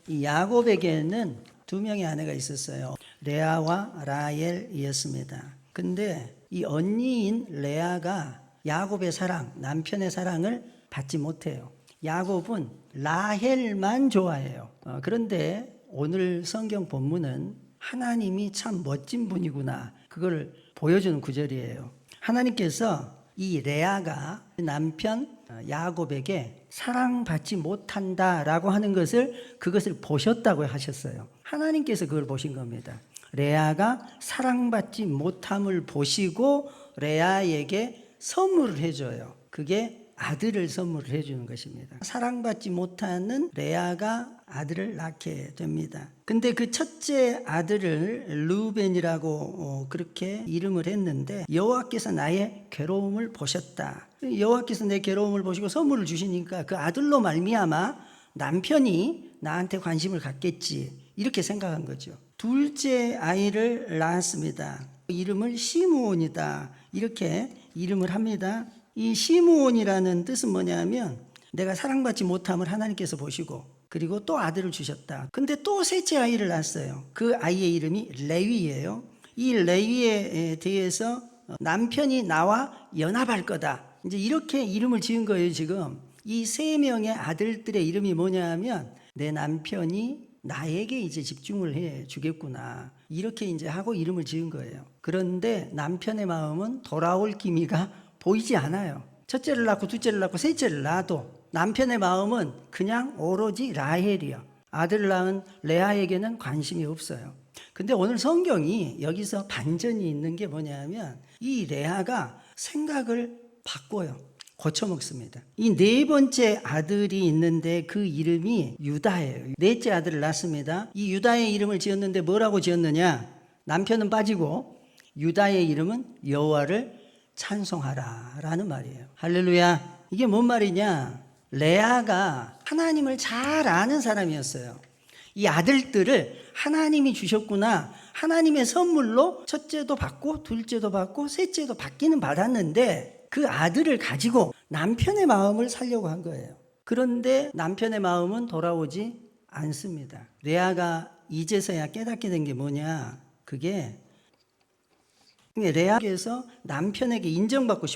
이 야곱에게는 두 명의 아내가 있었어요. 레아와 라헬이었습니다. 근데 이 언니인 레아가 야곱의 사랑, 남편의 사랑을 받지 못해요. 야곱은 라헬만 좋아해요. 그런데 오늘 성경 본문은 하나님이 참 멋진 분이구나, 그걸 보여주는 구절이에요. 하나님께서 이 레아가 남편 야곱에게 사랑받지 못한다라고 하는 그것을 보셨다고 하셨어요. 하나님께서 그걸 보신 겁니다. 레아가 사랑받지 못함을 보시고 레아에게 선물을 해줘요. 그게 아들을 선물을 해주는 것입니다. 사랑받지 못하는 레아가 아들을 낳게 됩니다. 근데 그 첫째 아들을 르우벤이라고 그렇게 이름을 했는데, 여호와께서 나의 괴로움을 보셨다. 여호와께서 내 괴로움을 보시고 선물을 주시니까 그 아들로 말미암아 남편이 나한테 관심을 갖겠지, 이렇게 생각한 거죠. 둘째 아이를 낳았습니다. 이름을 시므온이다, 이렇게 이름을 합니다. 이 시므온이라는 뜻은 뭐냐면 내가 사랑받지 못함을 하나님께서 보시고 그리고 또 아들을 주셨다. 근데 또 셋째 아이를 낳았어요. 그 아이의 이름이 레위예요. 이 레위에 대해서 남편이 나와 연합할 거다, 이제 이렇게 이름을 지은 거예요. 지금 이 세 명의 아들들의 이름이 뭐냐면 내 남편이 나에게 이제 집중을 해 주겠구나, 이렇게 이제 하고 이름을 지은 거예요. 그런데 남편의 마음은 돌아올 기미가 보이지 않아요. 첫째를 낳고 둘째를 낳고 셋째를 낳아도 남편의 마음은 그냥 오로지 라헬이요. 아들을 낳은 레아에게는 관심이 없어요. 근데 오늘 성경이 여기서 반전이 있는 게 뭐냐면 이 레아가 생각을 바꿔요. 고쳐먹습니다. 이 네 번째 아들이 있는데 그 이름이 유다예요. 넷째 아들을 낳습니다. 이 유다의 이름을 지었는데 뭐라고 지었느냐? 남편은 빠지고 유다의 이름은 여호와를 찬송하라 라는 말이에요. 할렐루야. 이게 뭔 말이냐? 레아가 하나님을 잘 아는 사람이었어요. 이 아들들을 하나님이 주셨구나, 하나님의 선물로 첫째도 받고 둘째도 받고 셋째도 받기는 받았는데 그 아들을 가지고 남편의 마음을 살려고 한 거예요. 그런데 남편의 마음은 돌아오지 않습니다. 레아가 이제서야 깨닫게 된 게 뭐냐? 그게 레아에게서 남편에게 인정받고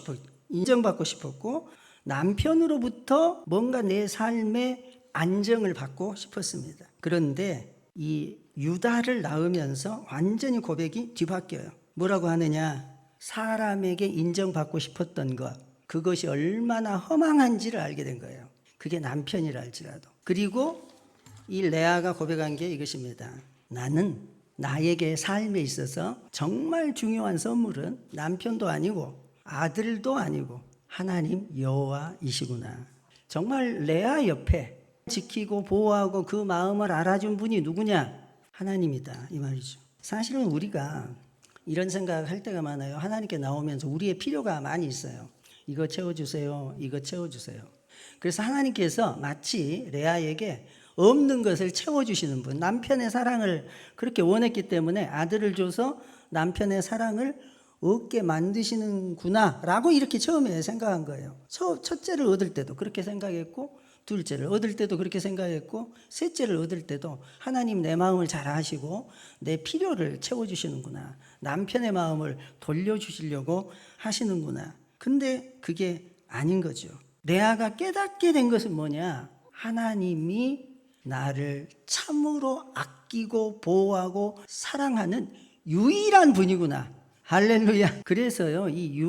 싶었고 남편으로부터 뭔가 내 삶의 안정을 받고 싶었습니다. 그런데 이 유다를 낳으면서 완전히 고백이 뒤바뀌어요. 뭐라고 하느냐? 사람에게 인정받고 싶었던 것, 그것이 얼마나 허망한지를 알게 된 거예요. 그게 남편이라 할지라도. 그리고 이 레아가 고백한 게 이것입니다. 나는 나에게 삶에 있어서 정말 중요한 선물은 남편도 아니고 아들도 아니고 하나님 여호와이시구나. 정말 레아 옆에 지키고 보호하고 그 마음을 알아준 분이 누구냐? 하나님이다, 이 말이죠. 사실은 우리가 이런 생각을 할 때가 많아요. 하나님께 나오면서 우리의 필요가 많이 있어요. 이거 채워주세요, 이거 채워주세요. 그래서 하나님께서 마치 레아에게 없는 것을 채워주시는 분, 남편의 사랑을 그렇게 원했기 때문에 아들을 줘서 남편의 사랑을 얻게 만드시는구나 라고 이렇게 처음에 생각한 거예요. 첫째를 얻을 때도 그렇게 생각했고 둘째를 얻을 때도 그렇게 생각했고 셋째를 얻을 때도 하나님 내 마음을 잘 아시고 내 필요를 채워주시는구나, 남편의 마음을 돌려주시려고 하시는구나. 근데 그게 아닌 거죠. 레아가 깨닫게 된 것은 뭐냐? 하나님이 나를 참으로 아끼고 보호하고 사랑하는 유일한 분이구나. 할렐루야. 그래서요, 이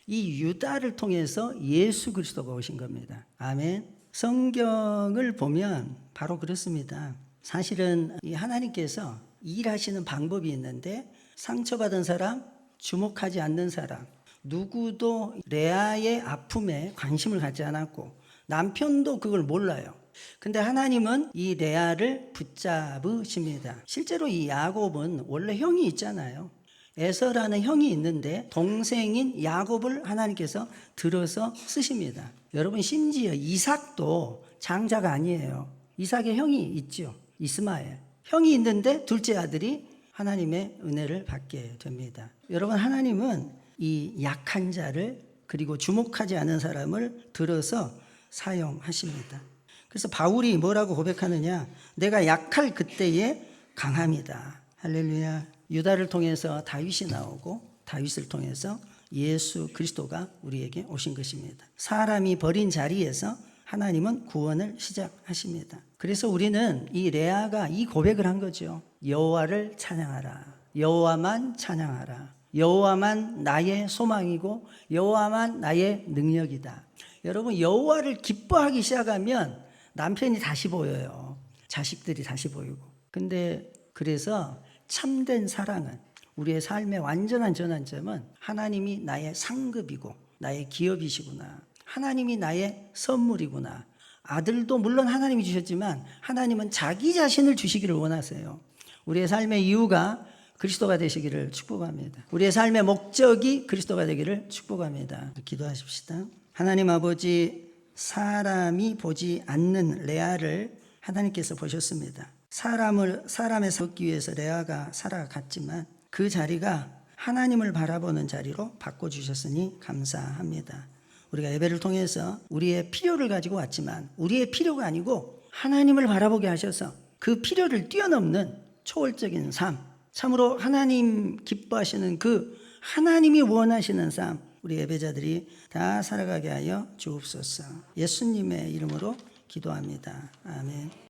유다를 통해서 예수 그리스도가 오신 겁니다. 아멘. 성경을 보면 바로 그렇습니다. 사실은 이 하나님께서 일하시는 방법이 있는데 상처받은 사람, 주목하지 않는 사람, 누구도 레아의 아픔에 관심을 갖지 않았고 남편도 그걸 몰라요. 근데 하나님은 이 레아를 붙잡으십니다. 실제로 이 야곱은 원래 형이 있잖아요. 에서라는 형이 있는데 동생인 야곱을 하나님께서 들어서 쓰십니다. 여러분, 심지어 이삭도 장자가 아니에요. 이삭의 형이 있죠. 이스마엘. 형이 있는데 둘째 아들이 하나님의 은혜를 받게 됩니다. 여러분, 하나님은 이 약한 자를 그리고 주목하지 않은 사람을 들어서 사용하십니다. 그래서 바울이 뭐라고 고백하느냐? 내가 약할 그때에 강함이다. 할렐루야. 유다를 통해서 다윗이 나오고 다윗을 통해서 예수 그리스도가 우리에게 오신 것입니다. 사람이 버린 자리에서 하나님은 구원을 시작하십니다. 그래서 우리는 이 레아가 이 고백을 한 거죠. 여호와를 찬양하라. 여호와만 찬양하라. 여호와만 나의 소망이고 여호와만 나의 능력이다. 여러분, 여호와를 기뻐하기 시작하면 남편이 다시 보여요. 자식들이 다시 보이고. 근데 그래서 참된 사랑은, 우리의 삶의 완전한 전환점은 하나님이 나의 상급이고 나의 기업이시구나. 하나님이 나의 선물이구나. 아들도 물론 하나님이 주셨지만 하나님은 자기 자신을 주시기를 원하세요. 우리의 삶의 이유가 그리스도가 되시기를 축복합니다. 우리의 삶의 목적이 그리스도가 되기를 축복합니다. 기도하십시다. 하나님 아버지, 사람이 보지 않는 레아를 하나님께서 보셨습니다. 사람의 살기 위해서 레아가 살아갔지만 그 자리가 하나님을 바라보는 자리로 바꿔주셨으니 감사합니다. 우리가 예배를 통해서 우리의 필요를 가지고 왔지만 우리의 필요가 아니고 하나님을 바라보게 하셔서 그 필요를 뛰어넘는 초월적인 삶, 참으로 하나님 기뻐하시는 그 하나님이 원하시는 삶, 우리 예배자들이 다 살아가게 하여 주옵소서. 예수님의 이름으로 기도합니다. 아멘.